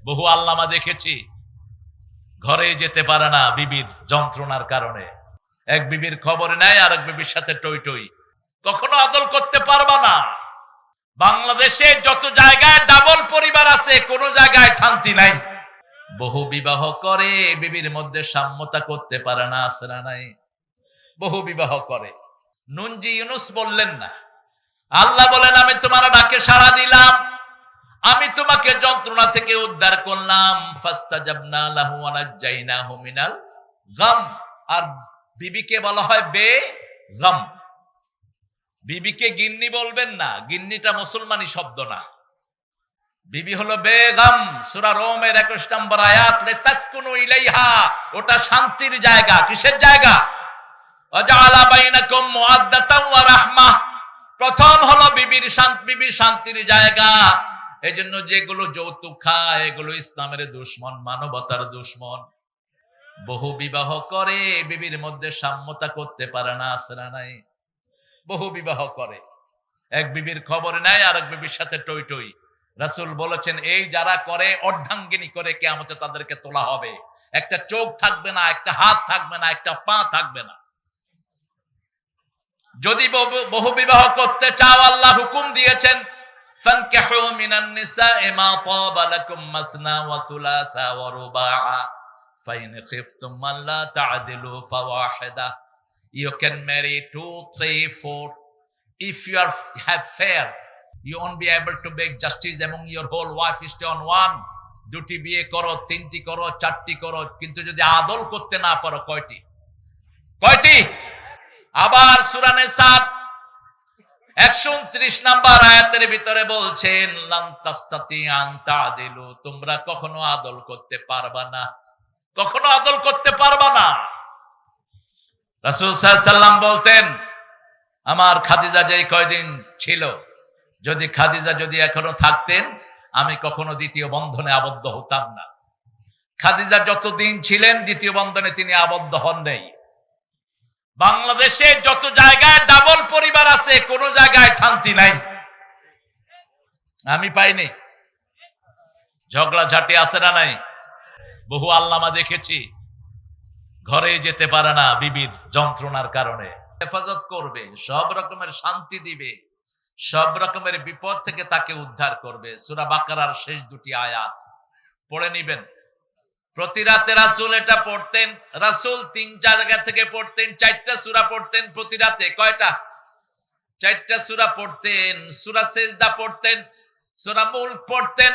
বহু আল্লামা দেখেছি ঘরে যেতে পারে না বিবির যন্ত্রণার কারণে। এক বিবির খবর নেয় আর এক বিবির সাথে টই টই, কখনো আদল করতে পারবা না। বাংলাদেশে যত জায়গায় ডাবল পরিবার আছে, কোন জায়গায় শান্তি নাই। বহু বিবাহ করে বিবির মধ্যে সাম্যতা করতে পারে না, আছে না নাই? বহু বিবাহ করে। নুনজি ইউনুস বললেন না, আল্লাহ বলেন আমি তোমার ডাকে সাড়া দিলাম, আমি তোমাকে যন্ত্রণা থেকে উদ্ধার করলাম। ফাস্তাজাবনা লাহু ওয়া নাজাইনাহু মিনাল গাম। আর বিবিকে বলা হয় বেগম। বিবিকে গিন্নি বলবেন না, গিন্নিটা মুসলমানি শব্দ না, বিবি হলো বেগম। সূরা রোমের 21 নম্বর আয়াত, লিতাসকুনু ইলাইহা, ওটা শান্তির জায়গা। কিসের জায়গা? ওয়াজআলা বাইনাকুম মুআদ্দাতাও ওয়া রাহমাহ। প্রথম হলো বিবির শান্তির জায়গা। এজন্য যেগুলো যৌতুক খায় এগুলো ইসলামের দুশমন, মানবতার দুশমন। বহু বিবাহ করে বিবির মধ্যে সাম্যতা করতে পারে না, আছে না নাই? বহু বিবাহ করে, এক বিবির খবর নেয় আর এক বিবির সাথে টই টই। রাসূল বলেছেন এই যারা করে অর্ধাঙ্গিনী করে কিয়ামতে তাদেরকে তোলা হবে। একটা চোখ থাকবে না, একটা হাত থাকবে না, একটা পা থাকবে না। যদি বহু বিবাহ করতে চাও, আল্লাহ হুকুম দিয়েছেন ফানকিহু মিনান নিসাই মা তাবা লাকুম মাসনা ওয়া থুলাসা ওয়া রুবাআ ফাইন খিফতুম আল্লা তা'দিলু ফাওয়াহিদা। You can marry 2, 3, 4. If you have fair, you won't be able to make justice among your whole wife. Stay on one. দুটি বিয়ে করো, তিনটি করো, চারটি করো, কিন্তু যদি আদল করতে না পারো কয়টি? আবার সূরা নিসা 129 নম্বর আয়াতের ভিতরে বলছেন লান তাস্তাতি আন তা'দিলু, তোমরা কখনো আদল করতে পারবা না, কখনো আদল করতে পারবা না। রাসূল সাল্লাল্লাহু আলাইহি ওয়াসাল্লাম বলতেন, আমার খাদিজা যেই কয়দিন ছিল, খাদিজা যদি এখনো থাকতেন আমি কখনো দ্বিতীয় বন্ধনে আবদ্ধ হতাম না। খাদিজা যতদিন ছিলেন দ্বিতীয় বন্ধনে তিনি আবদ্ধ হন নাই। বাংলাদেশে যত জায়গায় ডাবল পরিবার আছে, কোন জায়গায় শান্তি নাই, আমি পাইনি। ঝগড়া ঝাঁটি আছে না নাই? বহু আল্লামা দেখেছি ঘরে যেতে পারে না বিবির যন্ত্রণার কারণে। হেফাজত করবে, সব রকমের শান্তি দিবে, সব রকমের বিপদ থেকে তাকে উদ্ধার করবে। সূরা বাকারার শেষ দুটি আয়াত পড়ে নিবেন। প্রতি রাতে রাসূল এটা পড়তেন। রাসূল 3 জায়গা থেকে পড়তেন, 4টা সূরা পড়তেন প্রতি রাতে। কয়টা? 4টা সূরা পড়তেন। সূরা সিজদা পড়তেন, সূরা মুলক পড়তেন,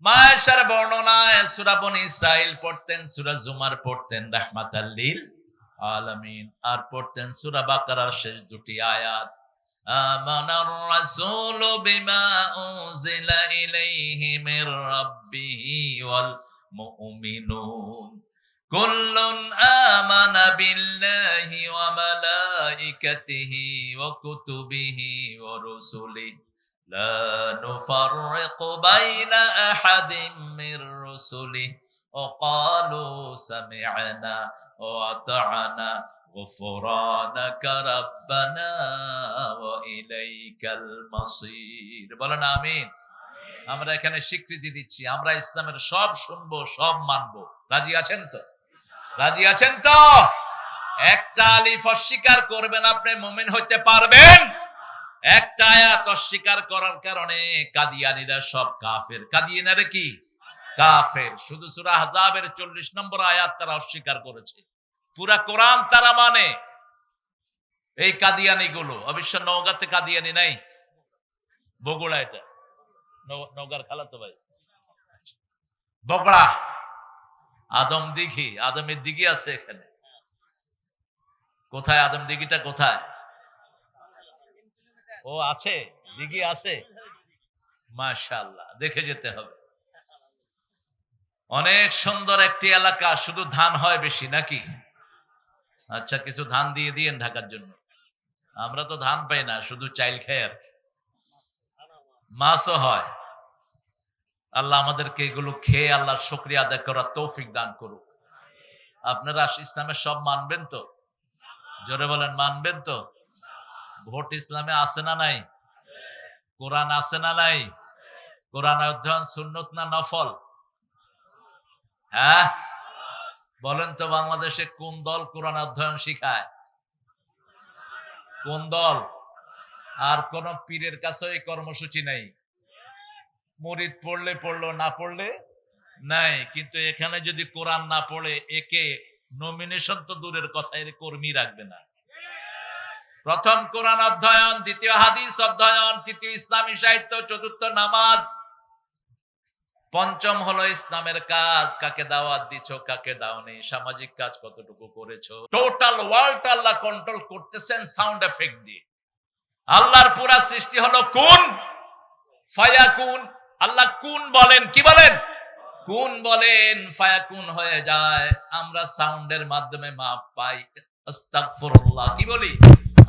মায়েশার বর্ণনায় সূরা বনী ইসরাইল পড়তেন, সূরা জুমার পড়তেন রাহমাতাল লিল আলামিন, আর পড়তেন সূরা বাকারার শেষ দুটি আয়াত, আমানার রাসূলু বিমা উনজিলা ইলাইহি মির রাব্বিহি ওয়াল মুমিনুন কুল্লুন আমানা বিল্লাহি ওয়া মালাইকাতিহি ওয়া কুতুবিহি ওয়া রুসুলিহি লা নুফাররিকু বাইনা আহাদিম মির রুসুলিহি ওয়া ক্বালু সামি'না ওয়া আতা'না গুফরানাকা রাব্বানা ওয়া ইলাইকাল মাসির। বলেন আমিন। আমরা এখানে স্বীকৃতি দিচ্ছি, আমরা ইসলামের সব শুনবো, সব মানবো। রাজি আছেন তো? রাজি আছেন তো? একটা আলিফ অস্বীকার করবেন, আপনি মুমিন হইতে পারবেন? একটা আয়াত অস্বীকার করার কারণে কাদিয়ানীরা সব কাফের। কাদিয়ানীরা কি? কাফের। শুধু সূরা আহজাবের 40 নম্বর আয়াত তারা অস্বীকার করেছে, পুরা কোরআন তারা মানে। এই কাদিয়ানী গুলো, অবশ্য নওগাঁতে কাদিয়ানী নাই, বগুড়া, এটা নওগাঁর খালাতো ভাই, বগুড়া আদমের দিঘি আছে এখানে। কোথায় আদম দিঘিটা? কোথায়? ও আছে, দিঘি আছে, মাশাআল্লাহ, দেখে যেতে হবে। অনেক সুন্দর একটি এলাকা, শুধু ধান হয় বেশি নাকি? আচ্ছা, কিছু ধান দিয়ে দিয়েন ঢাকার জন্য। আমরা তো ধান পাই না, শুধু চাইল খাই আর কি। মাছও হয়। আল্লাহ আমাদেরকে এগুলো খেয়ে আল্লাহর শুকরিয়া আদায় করার তৌফিক দান করুক। আপনারা ইসলামের সব মানবেন তো? জোরে বলেন, মানবেন তো? ভোট ইসলামে আছে না নাই? কোরআন আছে না নাই? কোরআন অধ্যয়ন সুন্নত না নফল? হ্যাঁ, বলেন তো বাংলাদেশে কোন দল কোরআন অধ্যয়ন শিখায়? কোন দল? আর কোন পীরের কাছে এই কর্মসূচি নাই। মুরিদ পড়লে পড়লো, না পড়লে নাই। কিন্তু এখানে যদি কোরআন না পড়ে একে নমিনেশন তো দূরের কথা, এর কর্মী রাখবে না। প্রথম কোরআন অধ্যয়ন, দ্বিতীয় হাদিস অধ্যয়ন, তৃতীয় ইসলামী সাহিত্য, চতুর্থ নামাজ, পঞ্চম হলো ইসলামের কাজ। কাকে দাওয়াত দিচ্ছ, কাকে দাওনি, সামাজিক কাজ কতটুকু করেছো। টোটাল ওয়ার্ল্ড আল্লাহ কন্ট্রোল করতেছেন সাউন্ড এফেক্ট দিয়ে। আল্লাহর পুরা সৃষ্টি হলো কুন ফায়াকুন। আল্লাহ কুন বলেন, কি বলেন? কুন বলেন, ফায়াকুন হয়ে যায়। আমরা সাউন্ডের মাধ্যমে মাপ পাই। আস্তাগফিরুল্লাহ, কি বলি?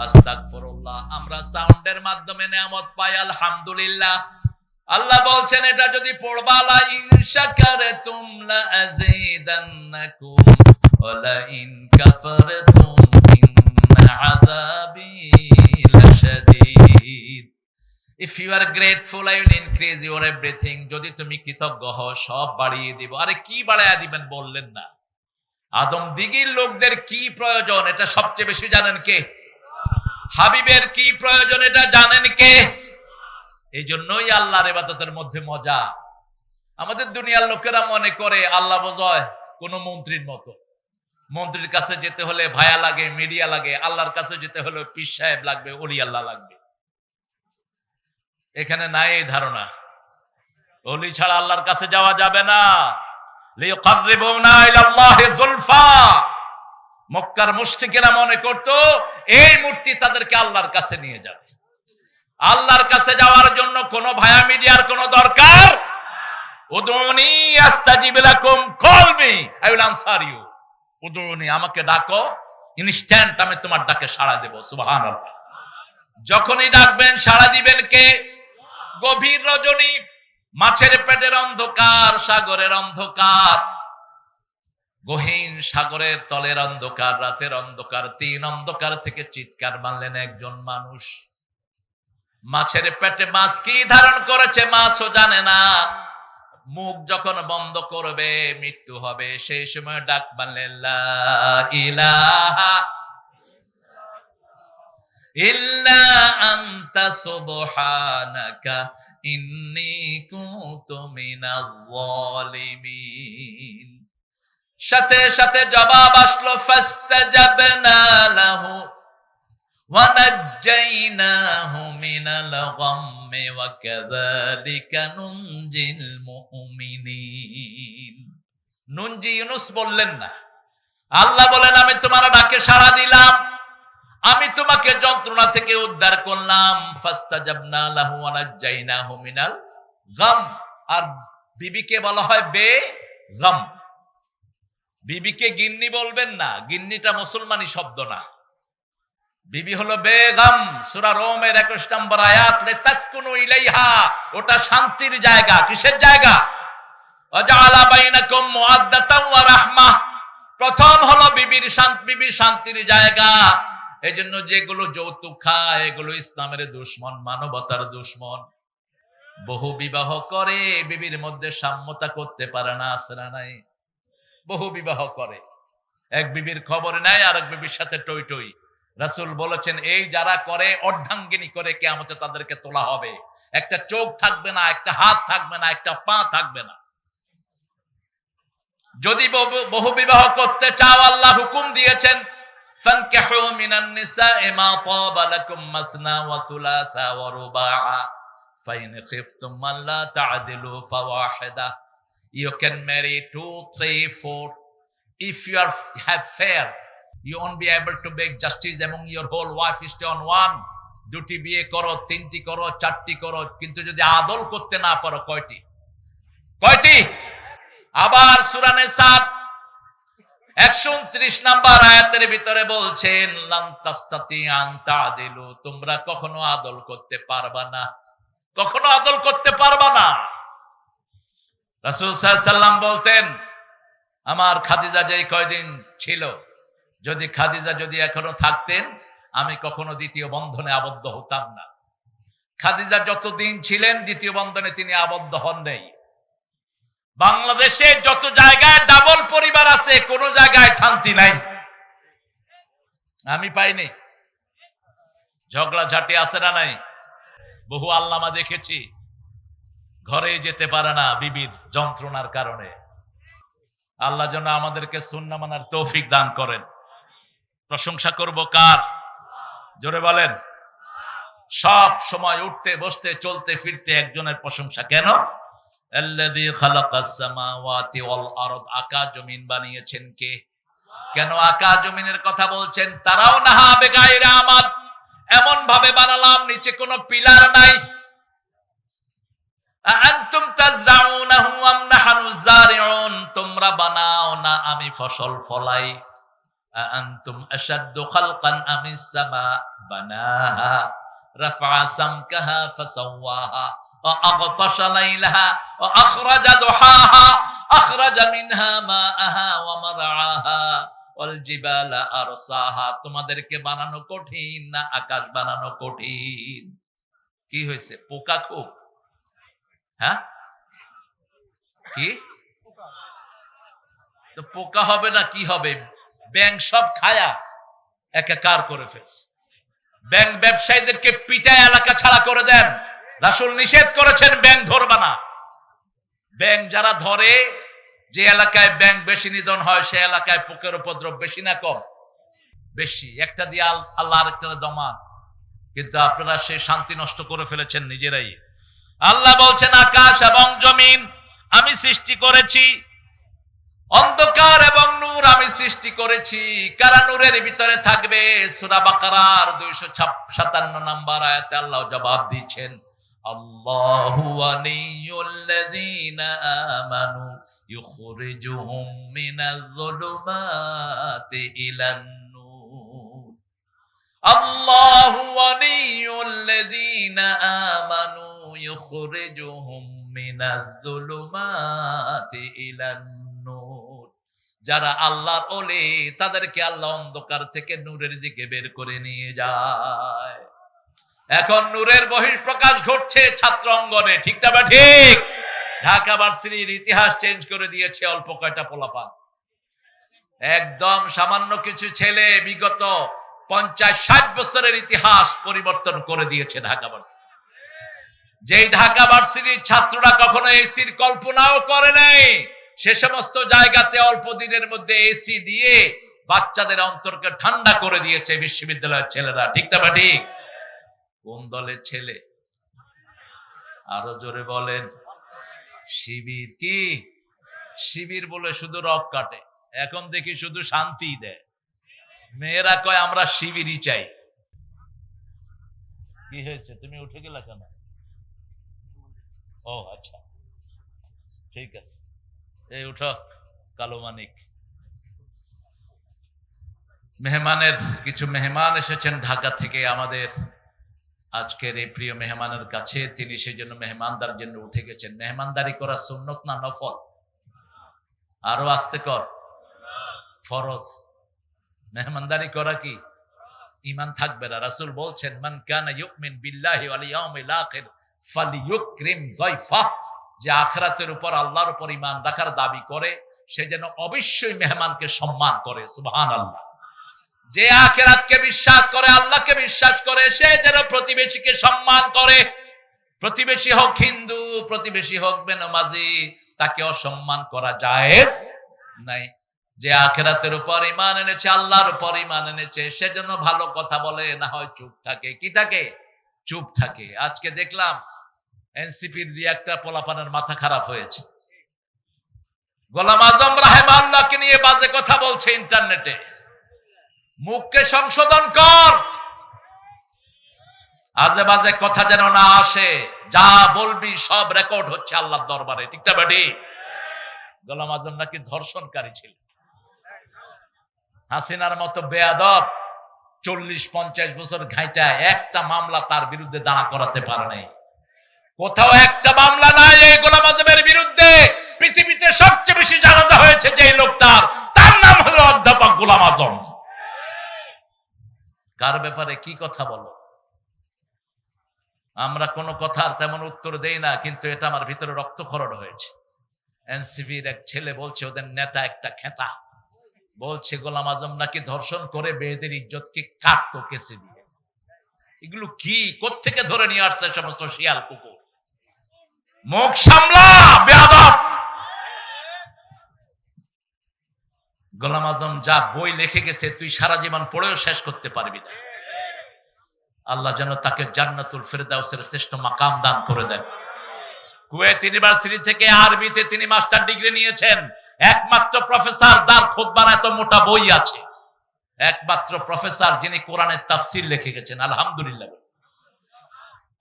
আস্তাগফিরুল্লাহ। আমরা সাউন্ডের মাধ্যমে নিয়ামত পাই, আলহামদুলিল্লাহ। আল্লাহ বলছেন এটা যদি পড়বা, লা ইন শাকারতুম লা আযীদান্নাকুম ওয়া লা ইন কাফারতুম ইন্না আযাবী লাশাদীদ। If you are grateful, I will increase your everything. যদি তুমি কৃতজ্ঞ হও, সব বাড়িয়ে দিব। আরে কি বাড়ায়া দিবেন বললেন না? আদম দিগির লোকদের কি প্রয়োজন এটা সবচেয়ে বেশি জানেন কে? হাবিবের কি প্রয়োজন এটা জানেন কে? এই জন্যই আল্লাহর ইবাদতের মধ্যে মজা। আমাদের দুনিয়ার লোকেরা মনে করে আল্লাহ বোঝায় কোন মন্ত্রীর মতো। মন্ত্রীর কাছে যেতে হলে ভায়া লাগে, মিডিয়া লাগে। আল্লাহর কাছে যেতে হলে পীর সাহেব লাগবে, ওলি আল্লাহ লাগবে। এখানে নাই এই ধারণা। ওলি ছাড়া আল্লাহর কাছে যাওয়া যাবে না। লিয়ুকাররিবুনা ইলাল্লাহি যুলফা। মক্কার মুশরিকেরা মনে করত এই মূর্তি তাদেরকে আল্লাহর কাছে নিয়ে যাবে। আল্লাহর কাছে যাওয়ার জন্য কোন ভায়া মিডিয়ার কোন দরকার। উদুনি আস্তাজিব লাকুম, call me I will answer you. উদুনি, আমাকে ডাকো, ইনস্ট্যান্ট আমি তোমার ডাকে সাড়া দেব। সুবহানাল্লাহ। যখনই ডাকবেন সাড়া দিবেন কে? গভীর রজনী, মাছের পেটের অন্ধকার, সাগরের অন্ধকার, গহীন সাগরের তলের অন্ধকার, রাতের অন্ধকার, তিন অন্ধকার থেকে চিৎকার মারলেন একজন মানুষ। মাছের পেটে মাছ কি ধারণ করেছে মাছও জানে না। মুখ যখন বন্ধ করবে মৃত্যু হবে, সেই সময় ডাক মারলেন লা ইলাহা ইল্লা আনতা সুবহানাকা ইন্নী কুনতু মিনাল যালিমিন। সাথে সাথে জবাব আসলো, ফাস্তাজাবনা লাহু ওয়া নাজ্জাইনাহু মিনাল গাম্মি ওয়া কাযালিকা নুনজিল মুমিনিন। নুনজি ইউনুস বললেন না, আল্লাহ বলেন আমি তোমার ডাকে সাড়া দিলাম, আমি তোমাকে যন্ত্রণা থেকে উদ্ধার করলাম। ফাস্তাজাবনা লাহু ওয়া নাজ্জাইনাহু মিনাল গাম। আর বিবিকে বলা হয় বেগম। বিবিকে গিন্নি বলবেন না, গিন্নিটা মুসলমানি শব্দ না। বিবি হলো বেগম। সূরা রোমের 21 নম্বর আয়াত, লিতাসকুনু ইলাইহা, ওটা শান্তির জায়গা। কিসের জায়গা? ওয়াজআলা বাইনাকুম মুআদ্দাতাও ওয়া রাহমাহ। প্রথম হলো বিবির শান্তির জায়গা। এজন্য যেগুলো যৌতুক খায় এগুলো ইসলামের দুশমন, মানবতার দুশমন। বহু বিবাহ করে বিবির মধ্যে সাম্যতা করতে পারে না, আছে না নাই? বহু বিবাহ করে, এক বিবির খবর নাই আর এক বিবির সাথে টই টই। রাসূল বলেছেন এই যারা করে অর্ধাঙ্গিনী করে, কিয়ামতে তাদেরকে তোলা হবে। একটা চোখ থাকবে না, একটা হাত থাকবে না, একটা পা থাকবে না। যদি বহু বিবাহ করতে চাও, আল্লাহ হুকুম দিয়েছেন ফানকিহু মিনান নিসাই মা তাবা লাকুম মাসনা ওয়া থুলাসা ওয়া রুবাআ ফাইন খিফতুম আল্লা তা'দিলু ফাওয়াহিদা। You can marry 2, 3, 4. If you have fair, you won't be able to make justice among your whole wife. Stay on one. দুটি বিয়ে করো, তিনটি করো, চারটি করো, কিন্তু যদি আদল করতে না পারো কয়টি? আবার সূরা নিসা 129 নম্বর আয়াতের ভিতরে বলছেন লান তাস্তাতি আন তা'দিলু, তোমরা কখনো আদল করতে পারবা না, কখনো আদল করতে পারবা না। রাসূল সাল্লাল্লাহু আলাইহি ওয়াসাল্লাম বলতেন, আমার খাদিজা যেই কয়দিন ছিল, যদি খাদিজা এখনো থাকতেন আমি কখনো দ্বিতীয় বন্ধনে আবদ্ধ হতাম না। খাদিজা যতদিন ছিলেন দ্বিতীয় বন্ধনে তিনি আবদ্ধ হন নাই। বাংলাদেশে যত জায়গায় ডাবল পরিবার আছে কোন জায়গায় শান্তি নাই, আমি পাইনি। ঝগড়া ঝাঁটি আছে না নাই? বহু আল্লামা দেখেছি ঘরে যেতে পারে না বিবির যন্ত্রণার কারণে। আল্লাহ যেন আমাদেরকে সুন্নাহ মানার তৌফিক দান করেন। প্রশংসা করব কার? জোরে বলেন। সব সময় উঠতে বসতে চলতে ফিরতে একজনের প্রশংসা। কেন? আল্লাযী খালাকাস সামাওয়াতি ওয়াল আরদ, আকাশ জমিন বানিয়েছেন কে? কেন আকাশ জমিনের কথা বলছেন? তারাও নাহা বেগাইরে আমাদ, এমন ভাবে বানালাম নিচে কোনো পিলার নাই। আনতুম তাজরাউনাহু আম নাহনু যারিউন, তোমরা বানাও না আমি ফসল ফলাই। আনতুম আশাদ্দু খালকান আমিস সামা বানাহা রাফা সামকাহা ফাসাওয়াহা ওয়া আগতাশা লাইলাহা ওয়া আখরাজা দুহাহা আখরাজা মিনহা মাআহা ওয়া মারআহা ওয়াল জিবালা আরসাহা। তোমাদেরকে বানানো কঠিন না আকাশ বানানো কঠিন? কি হয়েছে? পোকা খুব? হ্যাঁ, কি তো পোকা হবে না কি হবে? ব্যাং সব খায়া একাকার করে ফেলছে। ব্যাং ব্যবসায়ীদেরকে পিটায় এলাকা ছাড়া করে দেন। রাসূল নিষেধ করেছেন ব্যাং ধরবা না। ব্যাং যারা ধরে, যে এলাকায় ব্যাং বেশি নিধন হয় সে এলাকায় পোকের উপদ্রব বেশি না কম? বেশি। একটা দিয়ে আল্লাহ আরেকটা দমান, কিন্তু আপনারা সে শান্তি নষ্ট করে ফেলেছেন নিজেরাই। আল্লাহ বলছেন আকাশ এবং জমিন আমি সৃষ্টি করেছি, অন্ধকার এবং নূর আমি সৃষ্টি করেছি। কারা নূরের ভিতরে থাকবে? সূরা বাকারার 257 নম্বর আয়াতে আল্লাহ জবাব দিচ্ছেন, আল্লাহু ওয়ালিয়ুল্লাযীনা আমানু ইউখরিজুহুম মিনাজ যুলুমাতি ইলান নূর। আল্লাহু ওয়ালিয়ুল্লাযীনা আমানু ইউখরিজুহুম মিনাজ যুলুমাতি ইলান নূর। যারা আল্লাহর ওলি তাদেরকে আল্লাহ অন্ধকার থেকে নূরের দিকে বের করে নিয়ে যায়। এখন নূরের বহিঃপ্রকাশ ঘটছে ছাত্র অঙ্গনে, ঠিক না? ঠিক। ঢাকা ভার্সিটির ইতিহাস চেঞ্জ করে দিয়েছে অল্প কয়টা পোলাপান। একদম সামান্য কিছু ছেলে বিগত 50-60 বছরের ইতিহাস পরিবর্তন করে দিয়েছে ঢাকা ভার্সিটি। যেই ঢাকা ভার্সিটির ছাত্ররা কখনো এসির কল্পনাও করে নাই, সে সমস্ত জায়গাতে অল্প দিনের মধ্যে এসি দিয়ে বাচ্চাদের অন্তরকে ঠান্ডা করে দিয়েছে বিশ্ববিদ্যালয়ের ছেলেরা, ঠিক না? ঠিক। কোন দলের ছেলে? আরো জোরে বলেন। শিবির। কি শিবির বলে শুধু রক কাটে, এখন দেখি শুধু শান্তি দেয়। মেয়েরা কয় আমরা শিবিরই চাই। কি হয়েছে? তুমি উঠে গেলা কেন? ও আচ্ছা, ঠিক আছে, এই উঠো। কালো মানিক, কিছু মেহমান এসেছেন ঢাকা থেকে আমাদের আজকের এই প্রিয় মেহমানের কাছে। তিনি সেই জন্য মেহমানদার জন্য উঠে গেছেন। মেহমানদারি করা সুন্নত না নফল? আরো আস্তে কর। ফরজ। মেহমানদারি করা কি? ঈমান থাকবে না। রাসূল বলছেন মান কানা ইউমিন বিল্লাহি ওয়াল ইয়াউমিল আখির ফালিয়ুকরিম দাইফাহ। যে আখিরাতের উপর আল্লাহর উপর ঈমান রাখার দাবি করে সে যেন অবশ্যই মেহমানকে সম্মান করে। সুবহানাল্লাহ। যে আখিরাতকে বিশ্বাস করে, আল্লাহকে বিশ্বাস করে, সে যেন প্রতিবেশীকে সম্মান করে। প্রতিবেশী হোক হিন্দু, প্রতিবেশী হোক বেনামাজি, তাকে অসম্মান করা জায়েজ নাই। যে আখিরাতের উপর ঈমান এনেছে, আল্লাহর উপর ঈমান এনেছে, সে যেন ভালো কথা বলে, না হয় চুপ থাকে। কি থাকে? চুপ থাকে। আজকে দেখলাম এনসিপির দিয়ে একটা পোলাপানের মাথা খারাপ হয়েছে। গোলাম আজম রাহিমাহুল্লাহকে নিয়ে বাজে কথা বলছে ইন্টারনেটে। মুখকে সংশোধন কর, আজে বাজে কথা যেন না আসে। যা বলবি সব রেকর্ড হচ্ছে আল্লাহর দরবারে, ঠিক না? বেটি। গোলাম আজম নাকি ধর্ষণকারী ছিল। হাসিনার মতো বেয়াদব 40-50 বছর ঘাইটা একটা মামলা তার বিরুদ্ধে দাঁড়া করাতে পারে নাই। কোথাও একটা মামলা নাই এই গোলাম আজমের বিরুদ্ধে। পৃথিবীতে সবচেয়ে বেশি জানাজা হয়েছে যে লোকটার, তার নাম হলো অধ্যাপক গোলাম আজম। কার ব্যাপারে কি কথা বলো? আমরা কোনো কথার তেমন উত্তর দেই না, কিন্তু এটা আমার ভিতরে রক্তক্ষরণ হয়েছে। এনসিপির এক ছেলে বলছে ওদের নেতা একটা খেতা, বলছে গোলাম আজম নাকি ধর্ষণ করে মেয়েদের ইজ্জতকে কাটতো কেসে দিয়ে। এগুলো কি কোত্থেকে ধরে নিয়ে আসছে সমস্ত শিয়াল কুকুর? মুখ সামলা বেয়াদব। গোলাম আজম যা বই লিখে গেছে তুই সারা জীবন পড়েও শেষ করতে পারবি না। আল্লাহ যেন তাকে জান্নাতুল ফেরদাউসের শ্রেষ্ঠ মাকাম দান করে দেন। কুয়েত ইউনিভার্সিটি থেকে আরবিতে তিনি মাস্টার ডিগ্রি নিয়েছেন। একমাত্র প্রফেসর যার খুতবার এত মোটা বই আছে, একমাত্র প্রফেসর যিনি কোরআনের তাফসীর লিখে গেছেন। আলহামদুলিল্লাহ।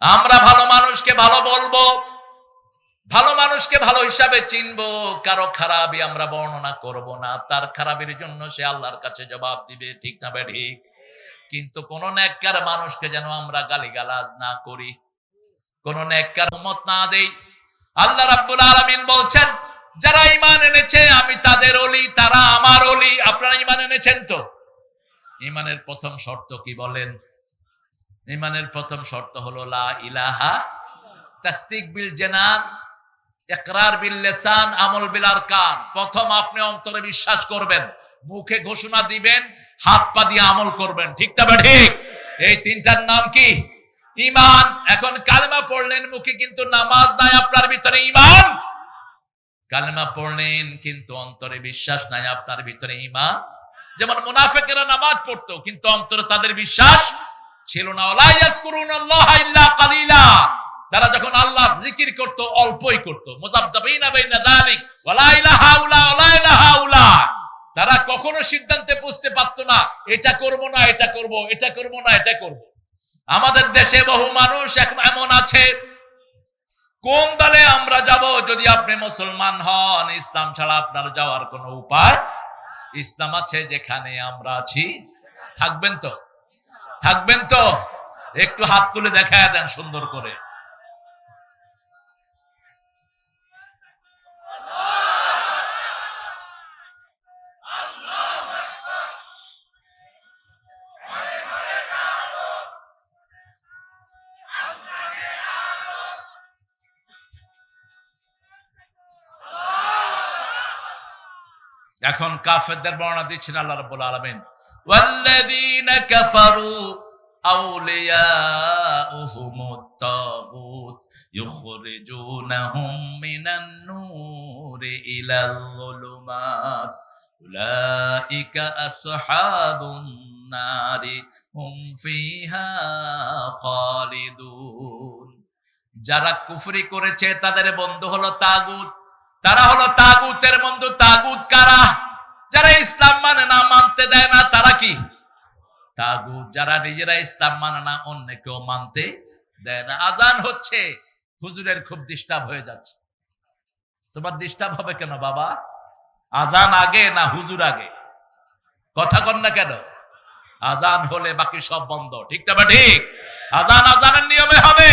আমরা ভালো মানুষকে ভালো বলবো, ভালো মানুষকে ভালো হিসাবে চিনবো, কারো খারাপই আমরা বর্ণনা করব না। তার খারাপের জন্য সে আল্লাহর কাছে জবাব দিবে, ঠিক না ঠিক? কিন্তু কোন নেককার মানুষকে যেন আমরা গালিগালাজ না করি, কোন নেককার উম্মত না দেই। আল্লাহ রাব্বুল আলামিন বলছেন যারা ঈমান এনেছে আমি তাদের ওলি, তারা আমার ওলি। আপনারা ঈমান এনেছেন তো? ঈমানের প্রথম শর্ত কি বলেন? ঈমানের প্রথম শর্ত হলো লা ইলাহা, তাসদিক বিল জানান, ইকরার বিল লিসান, আমল বিল আরকান। প্রথম আপনি অন্তরে বিশ্বাস করবেন, মুখে ঘোষণা দিবেন, হাত পা দিয়ে আমল করবেন, ঠিক না ঠিক? এই তিনটার নাম কি? ঈমান। এখন কালেমা পড়লেন মুখে কিন্তু নামাজ নাই আপনার ভিতরে, ঈমান? কালেমা পড়লেন কিন্তু অন্তরে বিশ্বাস নাই আপনার ভিতরে, ঈমান? যেমন মুনাফিকেরা নামাজ পড়তো কিন্তু অন্তরে তাদের বিশ্বাস ছিল না। ওয়ালা ইয়াযকুরুনাল্লাহা ইল্লা কালিলা। তারা যখন আল্লাহর জিকির করত অল্পই করত। মুযাবযাবিনা বাইনা যালিক ওয়ালা ইলাহা ইল্লা ওয়ালা ইলাহা ইল্লা। তারা কখনো সিদ্ধান্তে পৌঁছতে পারতো না এটা করব না এটা করব, এটা করব না এটা করব। আমাদের দেশে বহু মানুষ এমন আছে, কোন দলে আমরা যাব? যদি আপনি মুসলমান হন, ইসলাম ছাড়া আপনার যাওয়ার কোনো উপায়? ইসলাম আছে যেখানে আমরা আছি। থাকবেন তো? থাকবেন তো? একটু হাত তুলে দেখায় দেন সুন্দর করে। এখন কাফেরদের বর্ণনা দিচ্ছেন আল্লাহ রাব্বুল আলামিন। ওয়াল্লাযীনা কাফারু আউলিয়াউহুমুত তাগুত ইউখরিজুনাহুম মিনান নূরি ইলাল যুলুমাত উলাইকা আসহাবুন নারি হুম ফিহা খালিদুন। যারা কুফরি করেছে তাদের বন্ধু হলো তাগুত, তারা হলো তাগুতের বন্ধু। তাগুত কারা? যারা ইসলাম মানে না, মানতে দেয় না, তারা কি তাগুত। যারা নিজেরা ইসলাম মানে না, অন্যকেও মানতে দেয় না। আজান হচ্ছে, হুজুরের খুব ডিস্টার্ব হয়ে যাচ্ছে। তোমার ডিস্টার্ব হবে কেন বাবা? আজান আগে না হুজুর আগে? কথা কন না কেন? আজান হলে বাকি সব বন্ধ, ঠিক না ঠিক? আজান আজানের নিয়মে হবে।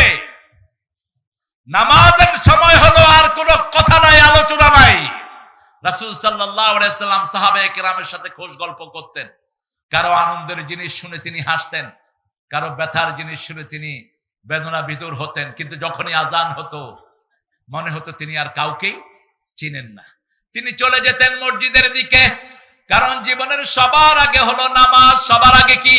নামাজের সময় হলো, আর কোনো কথা নাই, আলোচনা নাই। রাসূল সাল্লাল্লাহু আলাইহি সাল্লাম সাহাবায়ে কেরামের সাথে খোশ গল্প করতেন। কারো আনন্দের জিনিস শুনে তিনি হাসতেন, কারো ব্যথার জিনিস শুনে তিনি বেদনা বিদুর হতেন। কিন্তু যখনই আজান হতো মনে হতো তিনি আর কাউকেই চিনেন না। তিনি চলে যেতেন মসজিদের দিকে, কারণ জীবনের সবার আগে হলো নামাজ। সবার আগে কি?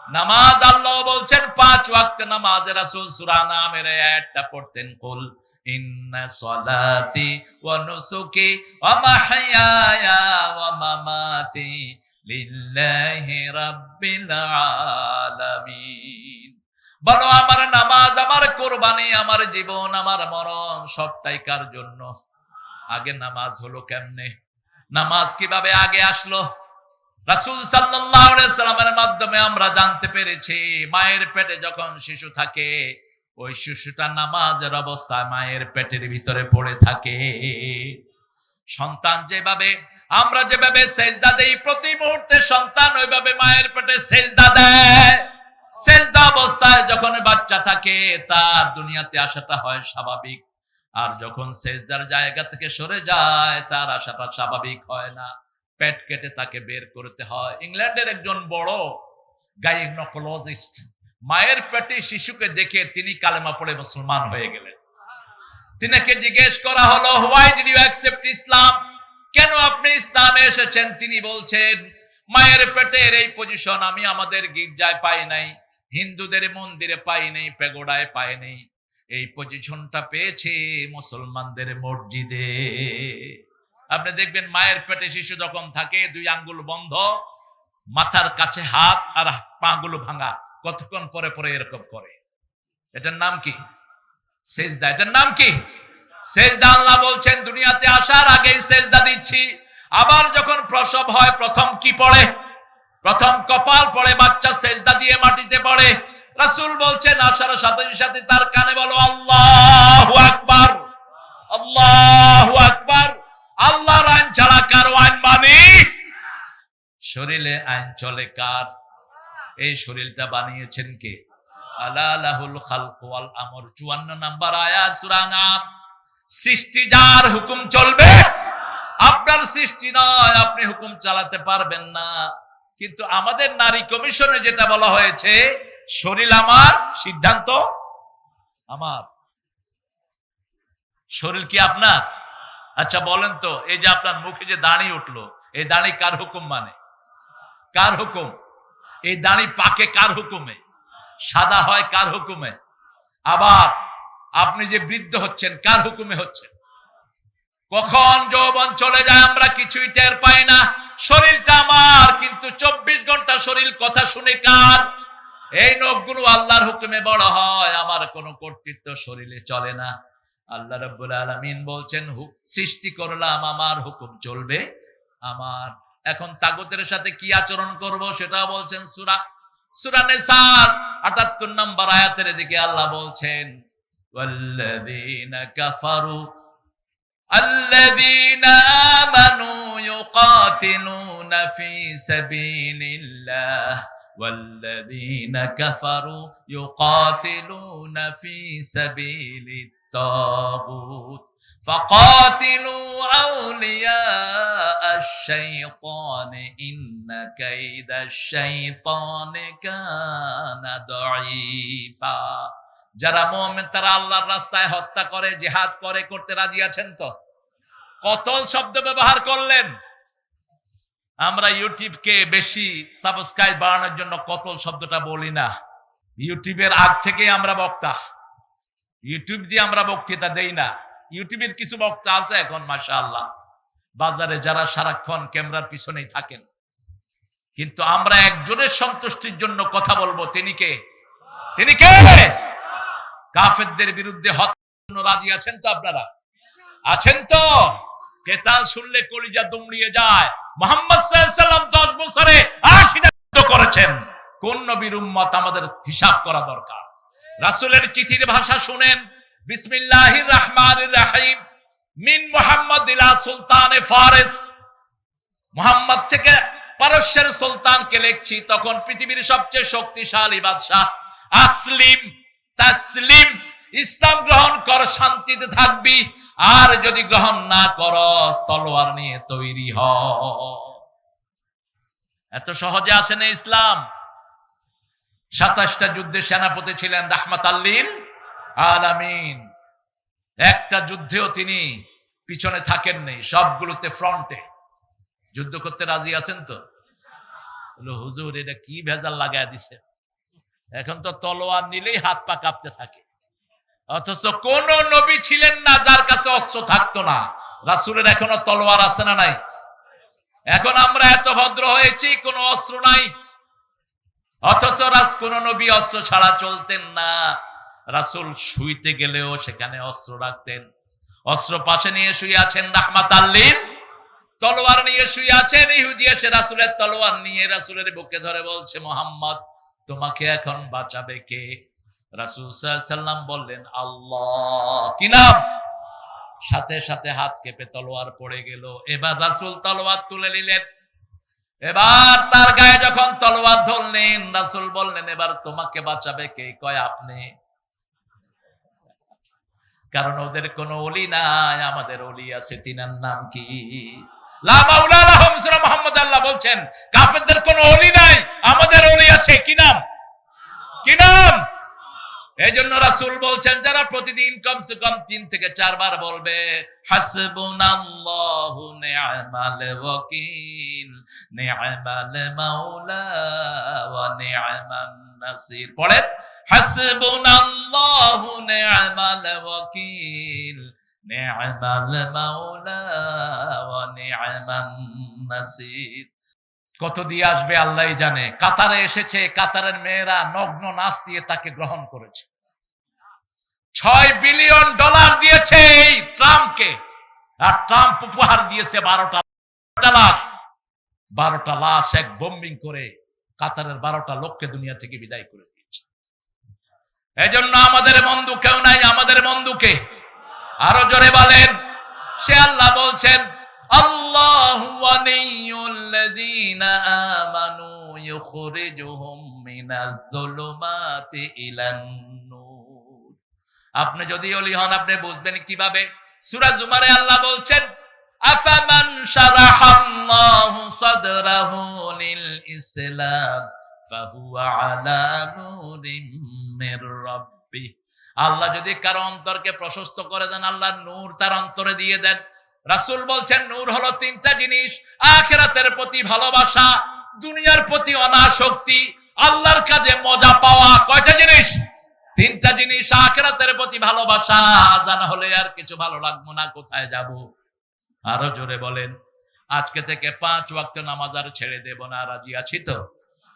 নামাজ। আল্লাহ বলছেন 5 ওয়াক্ত নামাজে রাসূল সূরা নামের আয়াতটা পড়তেন, কুল ইন্না সলাতি ওয়া নুসুকি ওয়া মাহইয়ায়া ওয়া মামাতি লিল্লাহি রাব্বিল আলামিন। বলো আমার নামাজ, আমার কুরবানি, আমার জীবন, আমার মরণ সবটাই কার জন্য? আগে নামাজ হলো কেমনে? নামাজ কিভাবে আগে আসলো? রাসূল সাল্লাল্লাহু আলাইহি সাল্লামের মাধ্যমে আমরা জানতে পেরেছি, মায়ের পেটে যখন শিশু থাকে ওই শিশুটা নামাজের অবস্থায় মায়ের পেটের ভিতরে পড়ে থাকে। সন্তান যেভাবে, আমরা যেভাবে সেজদা দেই প্রতি মুহূর্তে, সন্তান ওইভাবে মায়ের পেটে সেজদা দেয়। সেজদা অবস্থায় যখন বাচ্চা থাকে তার দুনিয়াতে আসাটা হয় স্বাভাবিক, আর যখন সেজদার জায়গা থেকে সরে যায় তার আসাটা স্বাভাবিক হয় না, পেট কেটে তাকে বের করতে হয়। ইংল্যান্ডের একজন বড় গাইনোকোলজিস্ট মায়ের পেটে শিশুকে দেখে তিনি কালেমা পড়ে মুসলমান হয়ে গেলেন। তিনাকে জিজ্ঞেস করা হলো, why did you accept Islam, কেন আপনি ইসলামে এসেছেন? তিনি বলছেন, মায়ের পেটের এই পজিশন আমি আমাদের গির্জায় পাই নাই, হিন্দুদের মন্দিরে পাই নাই, পেগোডায় পাই নাই, এই পজিশনটা পেয়েছে মুসলমানদের মসজিদে। আপনি দেখবেন মায়ের পেটে শিশু যখন থাকে, 2 আঙ্গুল বন্ধ, মাথার কাছে হাত, আর পাগুলো ভাঙা, কতক্ষণ পরে পরে এরকম করে। এটার নাম কি? সেজদা। এটার নাম কি? সেজদা। আল্লাহ বলছেন দুনিয়াতে আসার আগেই সেজদা দিচ্ছি। আবার যখন প্রসব হয় প্রথম কি পড়ে? প্রথম কপাল পড়ে, বাচ্চা সেজদা দিয়ে মাটিতে পড়ে। রাসূল বলছেন আসার সাথে সাথে তার কানে বলো আল্লাহু আকবার, আল্লাহু আকবার। আল্লাহর আইন ছাড়া কার আইন মানি? শরীরে আইন চলে কার? এই শরীরটা বানিয়েছেন কে? আলা লাহুল খালকু ওয়াল আমর, 54 নম্বর আয়াত সূরা নাম। সৃষ্টি যার, হুকুম চলবে। আপনার সৃষ্টি নয়, আপনি হুকুম চালাতে পারবেন না। কিন্তু আমাদের নারী কমিশনে যেটা বলা হয়েছে, শরীর আমার, সিদ্ধান্ত আমার। শরীর কি আপনার? আচ্ছা বলেন তো, এই যে আপনার মুখে যে দাড়ি উঠলো, এই দাড়ি কার হুকুম মানে? কার হুকুম? এই দাড়ি পাকে কার হুকুমে? সাদা হয় কার হুকুমে? আবার আপনি যে বৃদ্ধ হচ্ছেন কার হুকুমে হচ্ছেন? কখন যৌবন চলে যায় আমরা কিছুই টের পাই না। শরীরটা আমার, কিন্তু 24 ঘন্টা শরীর কথা শুনে কার? এই নখগুলো আল্লাহর হুকুমে বড় হয়, আমার কোনো কর্তৃত্ব শরীরে চলে না। আল্লাহ রাব্বুল আলামিন বলছেন সৃষ্টি করলাম, আমার হুকুম চলবে আমার। এখন তাগুতের সাথে কি আচরণ করব সেটা বলছেন সূরা নিসার 78 নম্বর আয়াতের দিকে আল্লাহ বলছেন, ওয়াল্লাযীনা কাফারু الذين آمنوا يقاتلون في سبيل الله والذين كفروا يقاتلون في سبيل الطاغوت فقاتلوا أولياء الشيطان إن كيد الشيطان كان ضعيفا। যারা মুমিন তারা আল্লাহর রাস্তায় হত্যা করে, জিহাদ করে, করতে রাজি আছেন তো? কতল শব্দ ব্যবহার করলেন। আমরা ইউটিউবকে বেশি সাবস্ক্রাইব বাড়ানোর জন্য কতল শব্দটা বলি না। ইউটিউবের আগ থেকে আমরা বক্তা, ইউটিউব দিয়ে আমরা বক্তৃতা দেই না। ইউটিউবের কিছু বক্তা আছে এখন মাশাআল্লাহ বাজারে, যারা সারাক্ষণ ক্যামেরার পিছনেই থাকেন। কিন্তু আমরা একজনের সন্তুষ্টির জন্য কথা বলবো, তিনি কে? তিনি কে? কাফেরদের বিরুদ্ধে হত্যা রাজি আছেন তো? আপনারা আছেন তো? কেতাল শুনলে কলিজা দুমড়িয়ে যায়। মুহাম্মদ সাল্লাল্লাহু আলাইহি ওয়াসাল্লাম 10 বছরে 80টা যুদ্ধ করেছেন। কোন নবীর উম্মত আমাদের হিসাব করা দরকার। রাসূলের চিঠির ভাষা শুনেন, বিসমিল্লাহির রহমানির রহিম, মিন মুহাম্মদ ইলা সুলতানে ফারিস। মুহাম্মদ থেকে পারস্যের সুলতানকে লিখছি, তখন পৃথিবীর সবচেয়ে শক্তিশালী বাদশা। আসলিম তাসলিম, ইসলাম গ্রহণ কর, শান্তিতে থাকবি। আর যদি গ্রহণ না করস, তলোয়ার নিয়ে তৈরি হ। এত সহজে আসে না ইসলাম। 27টা যুদ্ধে সেনাপতি ছিলেন রাহমাতাল লিল আলামিন। একটা যুদ্ধেও তিনি পিছনে থাকেন নাই, সবগুলোতে ফ্রন্টে। যুদ্ধ করতে রাজি আছেন তো? বলো হুজুর এটা কি ভেজাল লাগায় দিছে, এখন তো তলোয়ার নিলেই হাত পা কাঁপতে থাকে। অথচ কোন নবী ছিলেন না যার কাছে অস্ত্র থাকতো না। রাসূলের এখনো তলোয়ার আছে না নাই? এখন আমরা এত ভদ্র হয়েছি, কোনো অস্ত্র নাই। অথচ কোন নবী অস্ত্র ছাড়া চলতেন না। রাসূল শুইতে গেলেও সেখানে অস্ত্র রাখতেন। অস্ত্র পাশে নিয়ে শুয়ে আছেন রাহমাতাল লিল, তলোয়ার নিয়ে শুয়ে আছেন। ইহুদি এসে রাসূলের তলোয়ার নিয়ে রাসূলের বুকে ধরে বলছে, মুহাম্মদ তোমাকে এখন বাঁচাবে কে? রাসূল সাল্লাল্লাহু আলাইহি ওয়াসাল্লাম বললেন, আল্লাহ। কি নাম? সাথে সাথে হাত কেঁপে তলোয়ার পড়ে গেল। এবার রাসূল তলোয়ার তুলে নিলেন। এবার তার গায়ে যখন তলোয়ার ধরলেন, রাসূল বললেন, এবার তোমাকে বাঁচাবে কে? কয় আপনি। কারণ ওদের কোনো ওলি নাই, আমাদের ওলি আছে। তিনার নাম কি? লা মাওলা লাহুম, সূরা মুহাম্মদ আল্লাহ বলছেন কাফেরদের কোনো ওলি নাই, আমাদের ওলি আছে। কি নাম? কি নাম? এই জন্য রাসূল বলছেন যারা প্রতিদিন কমসে কম 3 থেকে 4 বার বলবে হাসবুনাল্লাহু নি'মাল ওয়াকিল নি'মাল মাওলা ওয়া নি'মান নাসির। পড়েন হাসবুনাল্লাহু নি'মাল ওয়াকিল নি'মাল মাওলা ওয়া নি'মান নাসির। কত দিয়ে আসবে আল্লাহই জানে। কাতারে এসেছে, কাতারের মেয়েরা নগ্ন নাচ দিয়ে তাকে গ্রহণ করেছে। $6 বিলিয়ন দিয়েছে এই ট্রাম্পকে, আর ট্রাম্প উপহার দিয়েছে 12টা লাশ। 12টা লাশ এক বোম্বিং করে কাতারের 12টা লোককে দুনিয়া থেকে বিদায় করে দিয়েছে। এই জন্য আমাদের বন্ধু কেউ নাই, আমাদের বন্ধুকে আরো জোরে বলেন। সে আল্লাহ বলছেন আল্লাহু ওয়ালিয়ুল্লাযীনা আমানু ইউখরিজুহুম মিনায-যুলুমাতি ইলান-নূর। আপনি যদি ওলি হন আপনি বুঝবেন কিভাবে। সূরা জুমারে আল্লাহ বলছেন আফামান শারাহাল্লাহু সাদরাহু লিল ইসলাম ফাহুয়া আলা নূরিম মির রাব্বিহ। আল্লাহ যদি কারো অন্তরকে প্রশস্ত করে দেন, আল্লাহর নূর তার অন্তরে দিয়ে দেন। রাসূল বলছেন নূর হলো 3টা জিনিস, আখিরাতের প্রতি ভালোবাসা, দুনিয়ার প্রতি অনাসক্তি, আল্লাহর কাজে মজা পাওয়া। কয়টা জিনিস? 3টা জিনিস। আখিরাতের প্রতি ভালোবাসা, আযান হলে আর কিছু ভালো লাগবে না, কোথায় যাব? আরো জোরে বলেন। আজকে থেকে 5 ওয়াক্ত নামাজ আর ছেড়ে দেব না, রাজি আছি তো?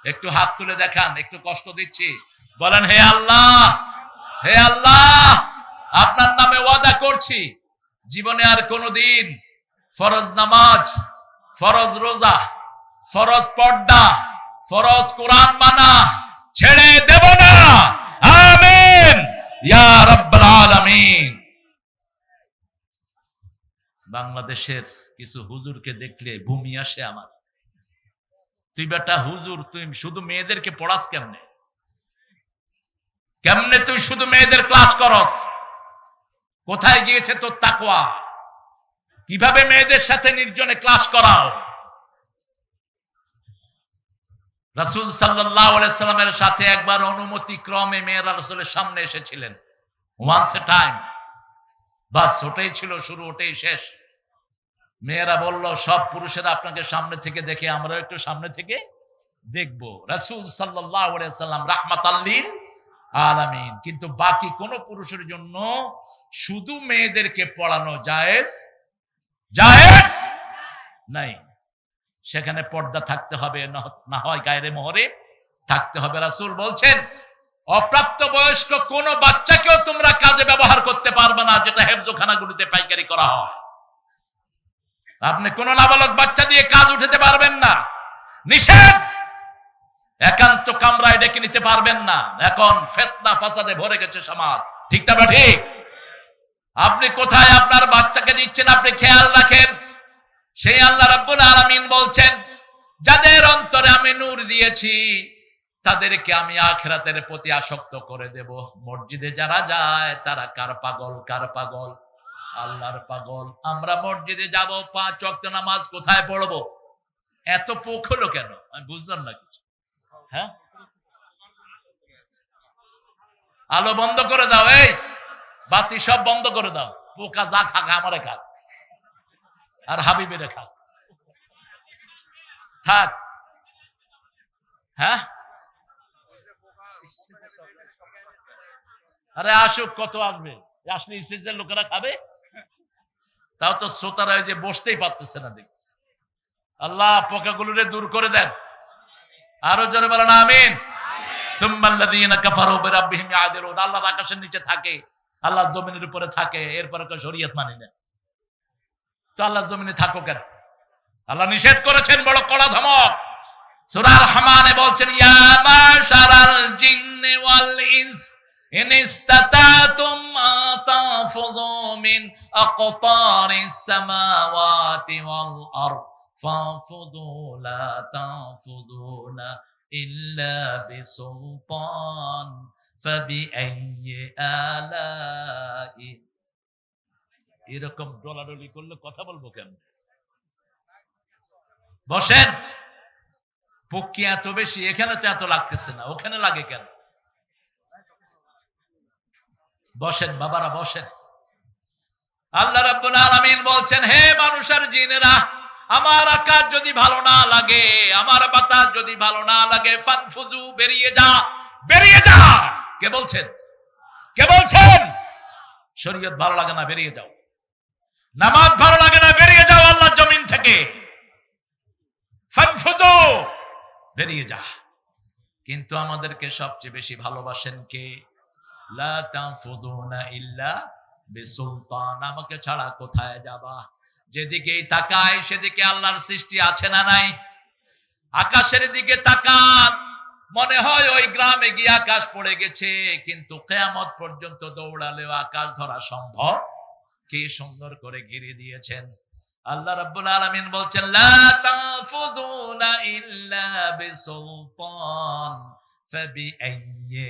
একটু হাত তুলে দেখান, একটু কষ্ট দিচ্ছি। বলেন হে আল্লাহ, হে আল্লাহ, আপনার নামে ওয়াদা করছি জীবনে আর কোনদিন ফরজ নামাজ, ফরজ রোজা, ফরজ পর্দা, ফরজ কোরআন মানা ছেড়ে দেব না। আমিন ইয়া রাব্বাল আলামিন। বাংলাদেশের কিছু হুজুরকে দেখলে ভূমি আসে আমার। তুই বেটা হুজুর, তুই শুধু মেয়েদেরকে পড়াস কেমনে? কেমনে তুই শুধু মেয়েদের ক্লাস করস? কোথায় গিয়েছে তোর তাকওয়া? কিভাবে মেয়েদের সাথে নির্জনে ক্লাস করাও? রাসূল সাল্লাল্লাহু আলাইহি সাল্লামের সাথে একবার অনুমতি ক্রমে মেয়েরা রাসূলের সামনে এসেছিলেন। ওয়ান্স এ টাইম, বাস ওটাই ছিল শুরু, ওটাই শেষ। মেয়েরা বলল সব পুরুষেরা আপনাকে সামনে থেকে দেখে, আমরাও একটু সামনে থেকে দেখব। রাসূল সাল্লাল্লাহু আলাইহি সাল্লাম রাহমাতাল লিল আলামিন। কিন্তু বাকি কোন পুরুষের জন্য শুধু মেয়েদেরকে পড়ানো জায়েজ জায়েজ নাই। সেখানে পর্দা থাকতে হবে, না হয় গায়রে মোহরে থাকতে হবে। রাসূল বলছেন অপ্রাপ্ত বয়স্ক কোন বাচ্চাকেও তোমরা কাজে ব্যবহার করতে পারবে না, যেটা হেফজখানাগুলিতে পাইকারি করা হয়। আপনি কোন নাবালক বাচ্চা দিয়ে কাজ উঠাতে পারবেন না, নিষেধ। একান্ত কামরায় ডেকে নিতে পারবেন না। এখন ফিতনা ফাসাদে ভরে গেছে সমাজ, ঠিক না ঠিক? আপনি কোথায় আপনার বাচ্চাকে দিচ্ছেন আপনি খেয়াল রাখেন। সেই আল্লাহ রাব্বুল আলামিন বলছেন যাদের অন্তরে আমি নূর দিয়েছি তাদেরকে আমি আখিরাতের প্রতি আসক্ত করে দেব। মসজিদে যারা যায় তারা কার পাগল? কার পাগল? আল্লাহর পাগল। আমরা মসজিদে যাব, 5 ওয়াক্ত নামাজ কোথায় পড়বো? এত পোক হলো কেন? আমি বুঝলাম না কিছু। হ্যাঁ, আলো বন্ধ করে দাও, এই বাতি সব বন্ধ করে দাও। পোকা যা খাক আমারে খাক, আর হাবিবের খাক, থাক। হ্যাঁ, আরে আসুক, কত আসবে? আসলে ইসের লোকেরা খাবে, তাও তো শ্রোতারা যে বসতেই পারতেছে না। দেখ আল্লাহ পোকাগুলোরে দূর করে দেন। আরো জোরে বলেন আমিন। সুম্মাল্লাযীনা কাফারু বিরাব্বিহিম ইয়াদিলুন। আল্লাহ আকাশের নিচে থাকে, আল্লাহ জমিনের উপরে থাকে, এরপরে কেউ শরীয়ত মানি না। তো আল্লাহ জমিনে থাকো কেন? আল্লাহ নিষেধ করেছেন, বড় কড়া ধমক। সূরা রহমানে বলছেন ইয়া মাশারাল জিন্নি ওয়াল ইনস ইন ইসতাতাতুম আতাফযু মিন আকতারিস সামাওয়াতি ওয়াল আরদ ফাফযু লা তাফযুনা ইল্লা বিসুলতান ফাবিআইয়ি আলাই। এরকম ডলাডলি করলে কথা বলবো কেমন? বসেন। পক্ষী এত বেশি, এখানে তো এত লাগতেছে না, ওখানে লাগে কেন? বসেন বাবারা, বসেন। আল্লাহ রাব্বুল আলামিন বলছেন, হে মানুষের জিনেরা, আমার আকাশ যদি ভালো না লাগে, আমার বাতাস যদি ভালো না লাগে, ফানফুজু, বেরিয়ে যা, বেরিয়ে যা। কে বলছেন? কে বলছেন? শরীয়ত ভালো লাগে না, বেরিয়ে যাও। নামাজ ভালো লাগে না, বেরিয়ে যাও আল্লাহর জমিন থেকে। ফানফুজু, বেরিয়ে যা। কিন্তু আমাদেরকে সবচেয়ে বেশি ভালোবাসেন কে? লা তানফুযুনা ইল্লা বিসুলতান। আমাকে ছাড়া কোথায় যাবা? যেদিকেই তাকাই সেদিকে আল্লাহর সৃষ্টি আছে না নাই? আকাশের দিকে তাকান, মনে হয় ওই গ্রামে গিয়ে আকাশ পড়ে গেছে, কিন্তু কিয়ামত পর্যন্ত দৌড়ালেও আকাশ ধরা সম্ভব। কি সুন্দর করে ঘিরে দিয়েছেন। আল্লাহ রাব্বুল আলামিন বলছেন, লা তানফুযুনা ইল্লা বিসুলতান ফাবিআইয়ি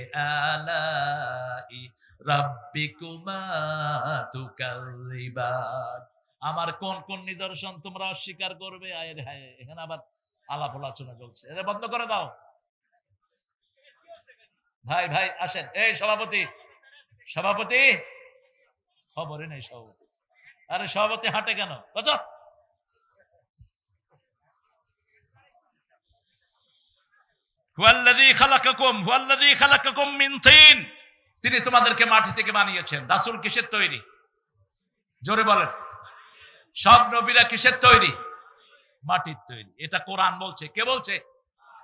আলাই রাব্বিকুমা তুকাযিবান। আমার কোন কোন নিদর্শন তোমরা অস্বীকার করবে? আয়ের হায়, এখানে আবার আলাপ আলোচনা চলছে, এটা বন্ধ করে দাও। ভাই ভাই আসেন। এই সভাপতি, সভাপতি খবরই নেই সভাপতি। আরে সভাপতি হাঁটে কেন? কত হুয়াল্লাযী খালাকাকুম, হুয়াল্লাযী খালাকাকুম মিন তিন। তিনি তোমাদেরকে মাটি থেকে বানিয়েছেন। রাসূল কিসের তৈরি? জোরে বলেন। সব নবীরা কিসের তৈরি? মাটির তৈরি। এটা কোরআন বলছে। কে বলছে?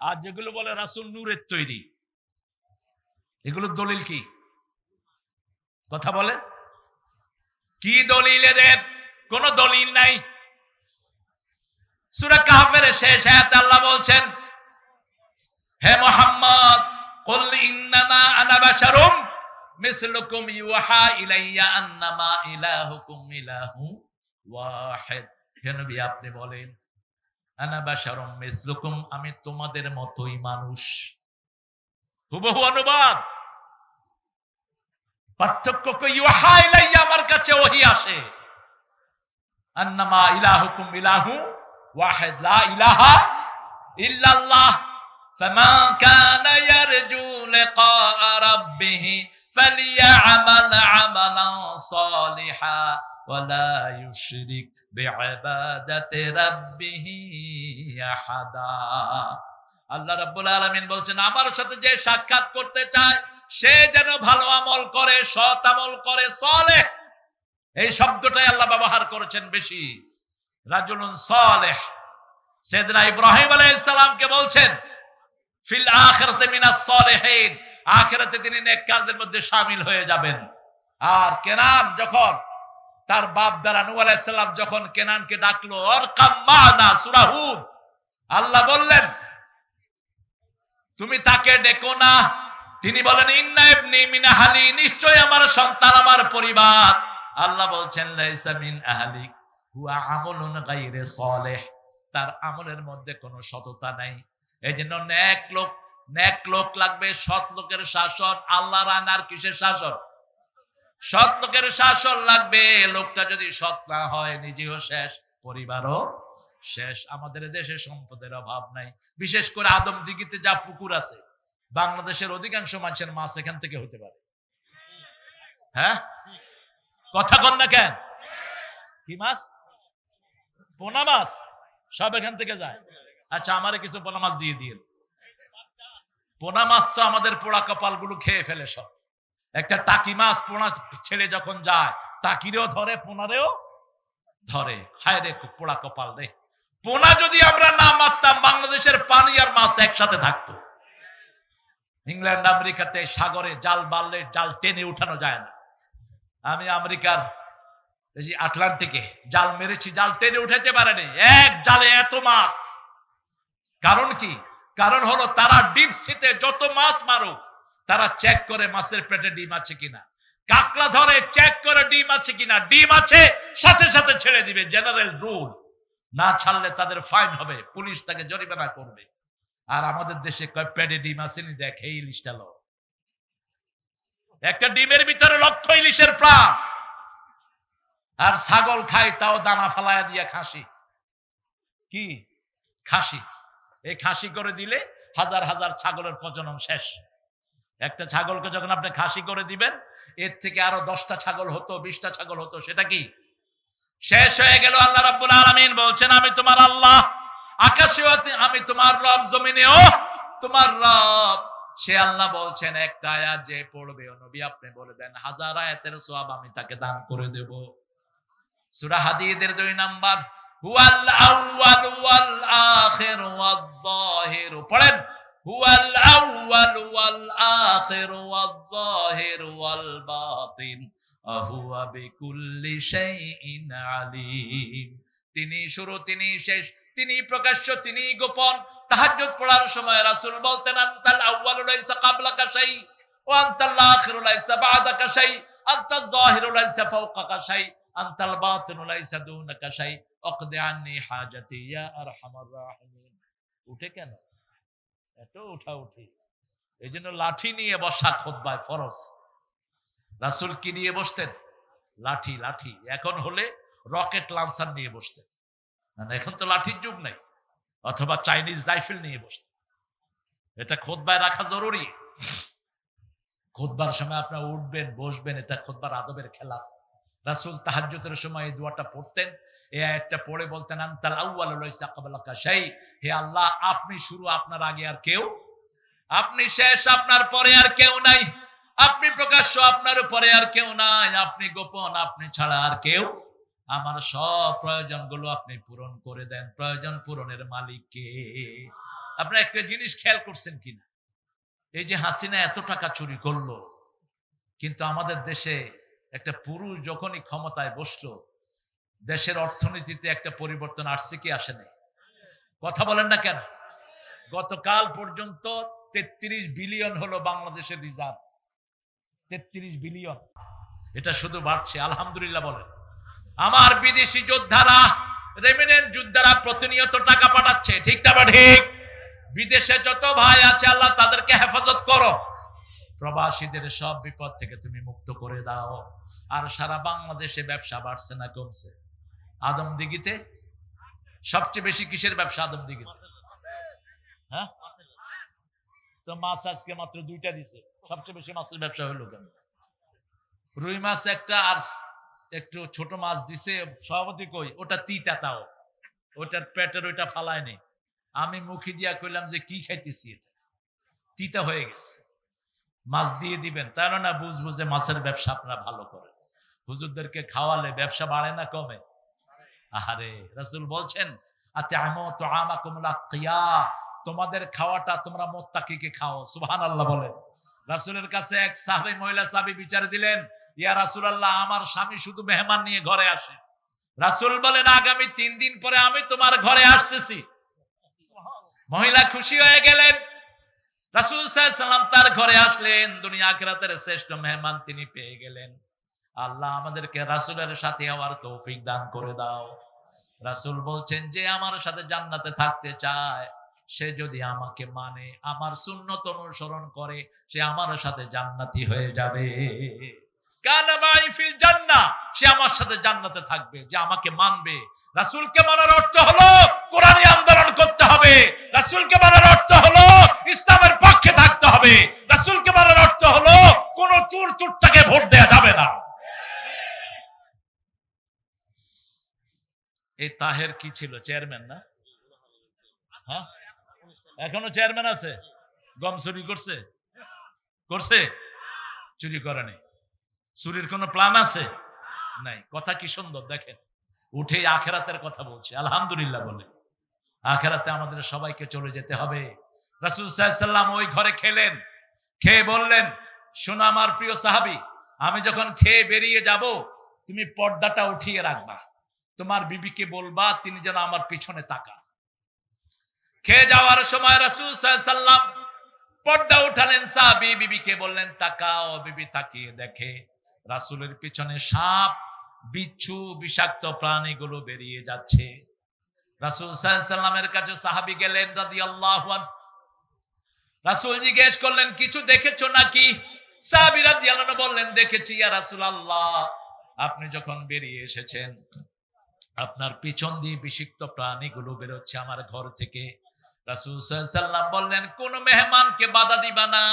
আর যেগুলো বলে রাসূল নূরের তৈরি, এগুলোর দলিল কি? কথা বলেন। কি দলিল এদের? কোন দলিল নাই। সূরা কাহফের শেষ আয়াতে আল্লাহ বলছেন, হে মুহাম্মদ, কুল ইন্নামা আনা বাশারুম মিসলুকুম ইউহা ইলাইয়া আন্নামা ইলাহুকুম ইলাহু ওয়াহিদ। হে নবী, আপনি বলেন, আনা বাশারুম মিসলুকুম, আমি তোমাদের মতোই মানুষ। হুবহু অনুবাদ। পার্থক্য কি? ইউহা ইলাইয়া, আমার কাছে ওহী আসে। আন্নামা ইলাহুকুম ইলাহু ওয়াহিদ, লা ইলাহা ইল্লাল্লাহ। فمن كان يرجو لقاء ربه فليعمل عملا صالحا ولا يشرك بعبادة ربه أحدا। আল্লাহ রাব্বুল আলামিন বলছেন, আমার সাথে যে সাক্ষাৎ করতে চায় সে যেন ভালো আমল করে, সৎ আমল করে, সালেহ। এই শব্দটাই আল্লাহ ব্যবহার করেছেন বেশি, রাজুলুন সালেহ। সাইয়েদনা ইব্রাহিম আলাইহিস সালামকে বলছেন, ফিল আখিরাতি মিনাস সালিহিন, আখিরাতে তিনি নেককারদের মধ্যে শামিল হয়ে যাবেন। আর কেনান যখন তার বাপ দ্বারা নূহ আলাইহিস সালাম যখন কেনানকে ডাকলো, অরকাম মানা, সূরা হুদ, আল্লাহ বললেন তুমি তাকে ডেকো না। তিনি বলেন, ইন্না ইবনি মিন আহলি, নিশ্চয় আমার সন্তান, আমার পরিবার। আল্লাহ বলছেন, লাইসা মিন আহলিক হুয়া আমলুন গায়রে সালিহ, তার আমলের মধ্যে কোনো সততা নাই। এই জন্য নেক লোক লাগবে, সৎ লোকের শাসন। আল্লাহর আনার কিসের শাসন? সৎ লোকের শাসন লাগবে। লোকটা যদি সৎ না হয়, নিজেও শেষ, পরিবারও শেষ। আমাদের দেশে সম্পদের অভাব নাই, বিশেষ করে আদমদিঘিতে যা পুকুর আছে, বাংলাদেশের অধিকাংশ মানুষের মাছ এখান থেকে হতে পারে। হ্যাঁ, কথা কন না কেন? কি মাছ? পোনা মাছ সব এখান থেকে যায়। আচ্ছা, আমারে কিছু পোনা মাছ দিয়ে দিন। পোনা মাছ তো আমাদের পোড়া কপাল গুলো খেয়ে ফেলে সব। একটা টাকি মাছ পোনা ছেড়ে যখন যায়, টাকিরেও ধরে, পোনারেও ধরে। হায় রে, পোড়া কপাল রে। পোনা যদি আমরা না মারতাম, বাংলাদেশের পানি আর মাছ একসাথে থাকতো। ইংল্যান্ড আমেরিকাতে সাগরে জাল বাড়লে জাল টেনে উঠানো যায় না। আমি আমেরিকার আটলান্টিকে জাল মেরেছি, জাল টেনে উঠাতে পারেনি। এক জালে এত মাছ। কারণ কি? কারণ হলো তারা ডিপ সিতে যত মাছ মারুক, তারা চেক করে মাছের পেটে ডিম আছে কিনা। কাকড়া ধরে চেক করে ডিম আছে কিনা, ডিম আছে সাথে সাথে ছেড়ে দিবে, জেনারেল রুল। না ছাড়লে তাদের ফাইন হবে, পুলিশ তাকে জরিমানা করবে। আর আমাদের দেশে কয় পেটে ডিম আসেনি, দেখ এই ইলিশটা লো। একটা ডিমের ভিতরে লক্ষ ইলিশের প্রাণ। আর ছাগল খাই, তাও দানা ফালায়া দিয়া খাসি। কি খাসি? এই খাসি করে দিলে হাজার হাজার ছাগলের প্রজনন শেষ। একটা ছাগলকে যখন আপনি খাসি করে দিবেন, এর থেকে আরো 10টা ছাগল হতো, 20টা ছাগল হতো, সেটা কি শেষ হয়ে গেল। আল্লাহ রাব্বুল আলামিন বলছেন, আমি তোমার আল্লাহ, আকাশেও আমি তোমার রব, জমিনেও তোমার রব। সে আল্লাহ বলছেন, একটা আয়াত যে পড়বে ও নবী আপনি বলে দেন, 1000 আয়াতের সওয়াব আমি তাকে দান করে দেব। সূরা হাদীদের 2 নাম্বার, হুয়াল আউয়াল ওয়াল আখির ওয়াল যাহির, পড়েন, হুয়াল আউয়াল ওয়াল আখির ওয়াল যাহির ওয়াল বাতিন আহুয়া বিকুল্লি শাইইন আলিম। তিনি শুরু, তিনি শেষ, তিনি প্রকাশ্য, তিনি গোপন। তাহাজ্জুদ পড়ার সময় রাসূল বলতেন, আনতাল আউয়ালু লাইসা ক্বাবলাকা শাই ওয়া আনতাল আখিরু লাইসা বা'দাকা শাই, আনতাল যাহিরু লাইসা ফাওকাকা শাই, আনতাল বাতিনু লাইসা দুনাকা শাই, আকদি আন্নি হাজাতি ইয়া আরহামার রাহিমিন। উঠে কেন এত উঠি? এইজন্য লাঠি নিয়ে বসা খুতবায় ফরজ। রাসূল কি নিয়ে বসতেন? লাঠি। এখন হলে রকেট লঞ্চার নিয়ে বসতেন, না এখন তো লাঠির যুগ নাই। অথবা চাইনিজ রাইফেল নিয়ে বসতেন। এটা খুতবায় রাখা জরুরি। খুতবার সময় আপনারা উঠবেন, বসবেন, এটা খুতবার আদবের খেলাফ। রাসূল তাহাজ্জুদের সময় এই দোয়াটা পড়তেন, এই আয়াতটা পড়ে বলতেন, আনতাল আউয়ালু লাইসা ক্বাবলাকা শাই, হে আল্লাহ আপনি শুরু, আপনার আগে আর কেউ, আপনি শেষ, আপনার পরে আর কেউ নাই, আপনি প্রকাশ্য, আপনার উপরে আর কেউ নাই, আপনি গোপন, আপনি ছাড়া আর কেউ, আমার সব প্রয়োজনগুলো আপনি পূরণ করে দেন। প্রয়োজন পূরণের মালিক কে? আপনারা একটা জিনিস খেয়াল করছেন কিনা, এই যে হাসিনা এত টাকা চুরি করলো, কিন্তু আমাদের দেশে একটা পুরুষ যখনই ক্ষমতায় বসলো, দেশের অর্থনীতিতে একটা পরিবর্তন আসছে কি আসে নাই? কথা বলেন না কেন? গতকাল পর্যন্ত 33 বিলিয়ন হলো বাংলাদেশের রিজার্ভ, 33 বিলিয়ন। এটা শুধু বাড়ছে, আলহামদুলিল্লাহ বলেন। আমার বিদেশি যোদ্ধারা, রেমিনেন্ট যোদ্ধারা প্রতিনিয়ত টাকা পাঠাচ্ছে, ঠিক না ঠিক? বিদেশে যত ভাই আছে আল্লাহ তাদেরকে হেফাজত করো, প্রবাসীদের সব বিপদ থেকে তুমি মুক্ত করে দাও। আর সারা বাংলাদেশে ব্যবসা বাড়ছে না কমছে? আদমদিঘিতে সবচেয়ে বেশি কিসের ব্যবসা? আদমদিঘিতে, হ্যাঁ? তো মাছ আজকে মাত্র 2টা দিছে, সবচেয়ে বেশি মাছের ব্যবসা হলো কেন? রুই মাছ একটা, আর একটু ছোট মাছ দিছে, সভাপতি কই ওটা তিতাও, ওটার পেটের ওইটা ফালায়নি। আমি মুখে দিয়া কইলাম যে কি খাইতেছি, এটা তিতা হয়ে গেছে, মাছ দিয়ে দিবেন। তাই না, বুঝবো যে মাছের ব্যবসা আপনারা ভালো করেন। হুজুরদেরকে খাওয়ালে ব্যবসা বাড়ে না কমে? আহারে, রাসূল বলছেন, আত'আমু তুআমাকুমুল আতকিয়া, তোমাদের খাওয়াটা তোমরা মুত্তাকিকে খাও। সুবহানাল্লাহ বলেন। রাসূলের কাছে এক সাহাবী, মহিলা সাহাবী বিচার দিলেন, ইয়া রাসূলুল্লাহ, আমার স্বামী শুধু মেহমান নিয়ে ঘরে আসে। রাসূল বলেন, আগামী 3 দিন পরে আমি তোমার ঘরে আসতেছি। মহিলা খুশি হয়ে গেলেন। রাসূল সাল্লাল্লাহু আলাইহি ওয়াসাল্লাম তার ঘরে আসলেন, দুনিয়া আখিরাতের শ্রেষ্ঠ মেহমান তিনি পেয়ে গেলেন। আল্লাহ আমাদেরকে রাসূলের সাথে হওয়ার তৌফিক দান করে দাও। রাসূল বলছেন, যে আমার সাথে জান্নাতে থাকতে চায়, সে যদি আমাকে মানে, আমার সুন্নত অনুসরণ করে, সে আমার সাথে জান্নাতি হয়ে যাবে। কানা মাই ফিল জান্নাহ, সে আমার সাথে জান্নাতে থাকবে। যে আমাকে মানবে, রাসূলকে মানার অর্থ হলো কোরআনী আন্দোলন করতে হবে, রাসূলকে মানার অর্থ হলো ইসলামের পক্ষে থাকতে হবে, রাসূলকে মানার অর্থ হলো কোন চুরটাকে ভোট দেয়া যাবে না। এই তাহের কি ছিল? চেয়ারম্যান না? হ্যাঁ, এখনো চেয়ারম্যান আছে। গম চুরি করছে? চুরি করেনি। চুরির কোন প্ল্যান আছে? নাই। কথা কি সুন্দর দেখেন, উঠে আখিরাতের কথা বলছে। আলহামদুলিল্লাহ বলে, আখিরাতে আমাদের সবাইকে চলে যেতে হবে। রাসূল সাল্লাল্লাহু আলাইহি ওয়াসাল্লাম ওই ঘরে খেলেন, খেয়ে বললেন, শোনো আমার প্রিয় সাহাবী, আমি যখন খেয়ে বেরিয়ে যাব, তুমি পর্দাটা উঠিয়ে রাখবা, তোমার বিবিকে বলবা তিনি যেন আমার পিছনে তাকান। খেয়ে যাওয়ার সময় রাসূল সাল্লাল্লাহু আলাইহি ওয়াসাল্লাম পর্দা উঠালেন, সাহাবী বিবিকে বললেন তাকাও। বিবি তাকিয়ে দেখে রাসূলের পিছনে সাপ, বিচ্ছু, বিষাক্ত প্রাণীগুলো বেরিয়ে যাচ্ছে। রাসূল সাল্লাল্লাহু আলাইহি ওয়াসাল্লামের কাছে সাহাবী গেলেন রাদিয়াল্লাহু আনহু। রাসূল জিজ্ঞেস করলেন, কিছু দেখেছো নাকি? সাহাবী রাদিয়াল্লাহু আনহু বললেন, দেখেছি ইয়া রাসূলুল্লাহ, আপনি যখন বেরিয়ে এসেছেন, আপনার পিছন দিয়ে বিষাক্ত প্রাণীগুলো বেরোচ্ছে আমার ঘর থেকে। রাসূল সাল্লাল্লাহু আলাইহি ওয়াসাল্লাম বললেন, কোন মেহমানকে বাধা দিবা না,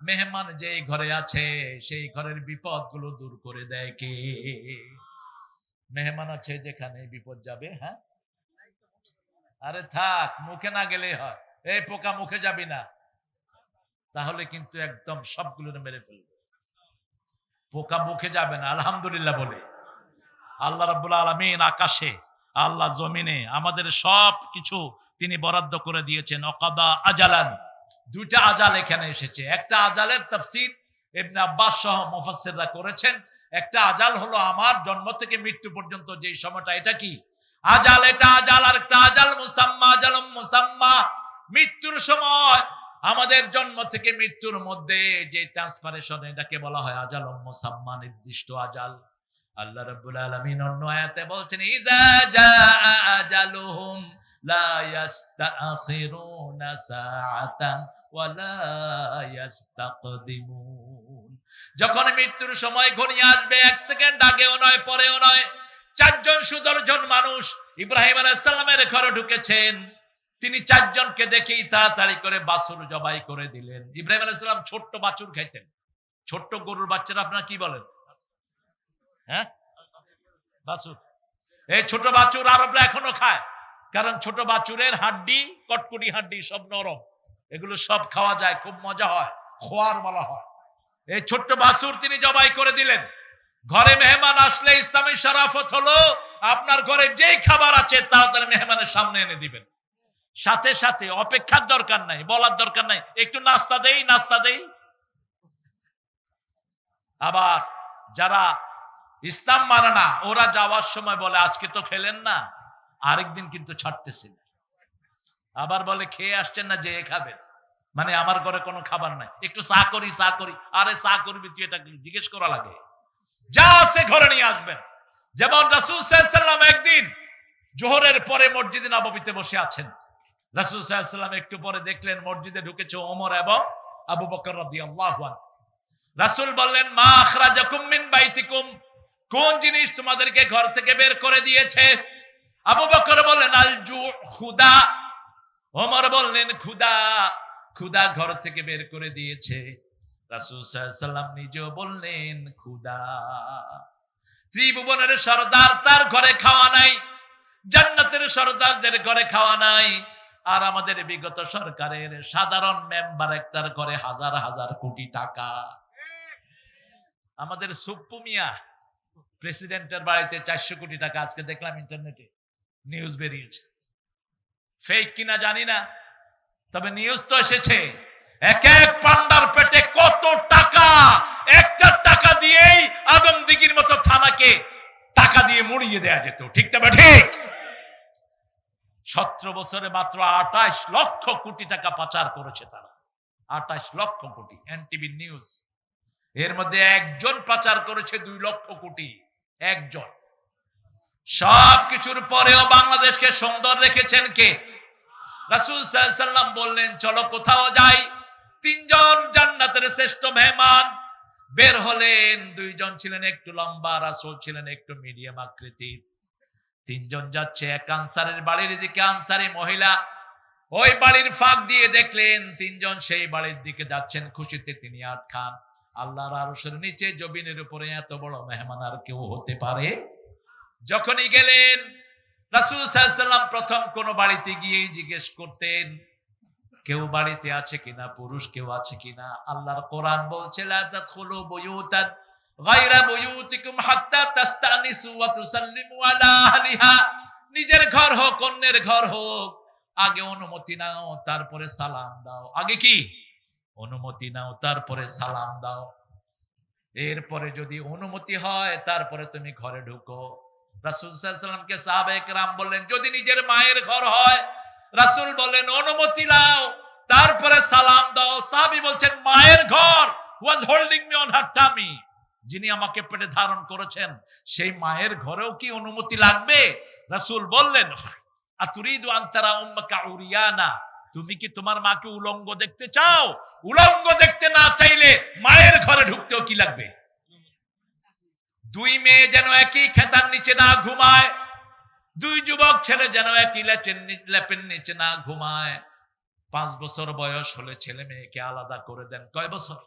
মেহমান যেই ঘরে আছে সেই ঘরের বিপদগুলো দূর করে দেয় কে? মেহমান আছে যেখানে বিপদ যাবে। হ্যাঁ, আরে থাক, মুখে না গেলেই হয়। এই পোকা মুখে যাবি না, তাহলে কিন্তু একদম সবগুলো মেরে ফেলবে। পোকা মুখে যাবে না, আলহামদুলিল্লাহ বলে। আল্লাহ রাব্বুল আলামিন আকাশে, আল্লাহ জমিনে আমাদের সব কিছু তিনি বরাদ্দ করে দিয়েছেন। অকাদা আজালান, দুইটা আজাল এখানে এসেছে। একটা আজালের তাফসীর ইবনে আব্বাস সহ মুফাসসিররা করেছেন। একটা আজাল হলো আমার জন্ম থেকে মৃত্যু পর্যন্ত যেই সময়টা, এটা কি আজাল, এটা আজাল। আর একটা আজাল মুসাম্মা, আজালুম মুসাম্মা, মৃত্যুর সময় আমাদের জন্ম থেকে মৃত্যুর মধ্যে যে ট্রান্সফারেশন, এটাকে বলা হয় আজালুম মুসাম্মা, নির্দিষ্ট আজাল। আল্লাহ রাব্বুল আলামিন অন্য আয়াতে বলছেন ইযা জাআ আজালুহুম লা ইস্তাখিরুনা সাআতান ওয়া লা ইস্তাকদিমুন। যখন মৃত্যুর সময় ঘনিয়ে আসবে, এক সেকেন্ড আগেও নয় পরেও নয়। চারজন সুদর্শন মানুষ ইব্রাহিম আলাইহিস সালামের ঘরে ঢুকেছেন। তিনি চারজনকে দেখেই তাড়াতাড়ি করে বাছুর জবাই করে দিলেন। ইব্রাহিম আলাইহিস সালাম ছোট্ট বাছুর খাইতেন। ছোট্ট গরুর বাচ্চারা আপনারা কি বলেন? হ্যাঁ, বাছুর। এই ছোট বাছুর আরবরা এখনো খায়, কারণ ছোট বাছুরের হাড্ডি, কটকুটি হাড্ডি সব নরম, এগুলো সব খাওয়া যায়, খুব মজা হয়, খোয়ার বলা হয়। এই ছোট্ট বাছুর তিনি জবাই করে দিলেন। ঘরে মেহমান আসলে ইসলামী শরাফত হলো আপনার ঘরে যেই খাবার আছে তাড়াতাড়ি মেহমানের সামনে এনে দিবেন। সাথে সাথে অপেক্ষার দরকার নাই, বলার দরকার নাই একটু নাস্তা দেই, নাস্তা দেই। আবার যারা ইসলাম মানে না, ওরা যাওয়ার সময় বলে আজকে তো খেলেন না, আরেকদিন কিন্তু ছাড়তেছেন। আবার বলে খেয়ে আসছেন না, যে খাবেন, মানে আমার ঘরে কোনো খাবার নাই, একটু চা করি, চা করি। আরে চা করবি তুই, এটা জিজ্ঞেস করা লাগে? যা আছে ঘরে নিয়ে আসবেন। যেমন রাসূল সাল্লাল্লাহু আলাইহি ওয়াসাল্লাম একদিন জোহরের পরে মসজিদে নববীতে বসে আছেন। রাসূল সাল্লাল্লাহু আলাইহি ওয়াসাল্লাম একটু পরে দেখলেন মসজিদে ঢুকেছে ওমর এবং আবু বকর রাদিয়াল্লাহু আনহু। রাসূল বললেন মা আখরাজাকুম মিন বাইতিকুম, কোন জিনিস তোমাদেরকে ঘর থেকে বের করে দিয়েছে? আবু বকর বললেন আল জু, ক্ষুধা। ওমর বললেন ক্ষুধা, ক্ষুধা ঘর থেকে বের করে দিয়েছে। রাসূল সাল্লাল্লাহু আলাইহি ওয়াসাল্লাম নিজেও বললেন ক্ষুধা। ত্রিভুবনের সরদার, তার ঘরে খাওয়া নাই, জান্নাতের সরদারদের ঘরে খাওয়া নাই। আর আমাদের বিগত সরকারের সাধারণ মেম্বার একটার ঘরে হাজার হাজার কোটি টাকা। আমাদের সুপ্পু মিয়া প্রেসিডেন্টের বাড়িতে 400 কোটি টাকা, আজকে দেখলাম ইন্টারনেটে নিউজ বেরিয়েছে। ফেক কিনা জানি না, তবে নিউজ তো এসেছে। এক এক পান্ডার পেটে কত টাকা! একটা টাকা দিয়েই আদমদিঘির মতো থানাকে টাকা দিয়ে মুড়িয়ে দেয়া যেত, ঠিক না ঠিক? 17 বছরে মাত্র 28 লক্ষ কোটি টাকা পাচার করেছে তারা। 28 লক্ষ কোটি, এনটিভি নিউজ। এর মধ্যে একজন পাচার করেছে 2 লক্ষ কোটি, একজন। সব কিছুর পরেও বাংলাদেশকে সুন্দর রেখেছেন কে? রাসূল সাল্লাল্লাহু আলাইহি ওয়াসাল্লাম বললেন চলো কোথাও যাই। 3 জন জান্নাতের শ্রেষ্ঠ মেহমান বের হলেন। 2 জন ছিলেন একটু লম্বা, রাসূল ছিলেন একটু মিডিয়াম আকৃতির। 3 জন যাচ্ছে এক আনসারের বাড়ির দিকে, আনসারী মহিলা। ওই বাড়ির ফাঁক দিয়ে দেখলেন 3 জন সেই বাড়ির দিকে যাচ্ছেন। খুশিতে তিনি আটখান। আল্লাহর আরশের নিচে জমিনের উপরে এত বড় মেহমান আর কেউ হতে পারে? যখনই গেলেন রাসূল সাল্লাল্লাহু আলাইহি ওয়াসাল্লাম প্রথম কোন বাড়িতে গিয়ে জিজ্ঞেস করতেন কেউ বাড়িতে আছে কিনা, পুরুষ কেউ আছে কিনা। আল্লাহর কোরআন বলছে লা তাদখুলু বুয়ুতান গায়রা বুয়ুতিকুম হাত্তা তাস্তানিসু ওয়া তুসাল্লিমু আলা আহলিহা। নিজের ঘর হোক অন্যের ঘর হোক, আগে অনুমতি নাও তারপরে সালাম দাও। আগে কি? অনুমতি নাও তারপরে সালাম দাও। এরপরে যদি অনুমতি হয় তারপরে তুমি ঘরে ঢুকো। রাসূল সাল্লাল্লাহু আলাইহি ওয়াসাল্লামকে সাহাবায়ে কেরাম বললেন যদি নিজের মায়ের ঘর হয়, রাসূল বললেন অনুমতি নাও তারপরে সালাম দাও। সাহাবী বলছেন মায়ের ঘর, was holding me on her tummy, যিনি আমাকে পেটে ধারণ করেছেন সেই মায়ের ঘরেও কি অনুমতি লাগবে? রাসূল বললেন আতুরিদু আন তারা উম্মাকা উরিয়ানা, তুমি কি তোমার মাকে উলঙ্গ দেখতে চাও? উলঙ্গ দেখতে না চাইলে মায়ের ঘরে ঢুকতেও কি লাগবে? 2 মেয়ে যেন একই খেতার নিচে না ঘুমায়, 2 যুবক ছেলে যেন একই লেপের নিচে না ঘুমায়। 5 বছর বয়স হলে ছেলে মেয়েকে আলাদা করে দেন। কয় বছর?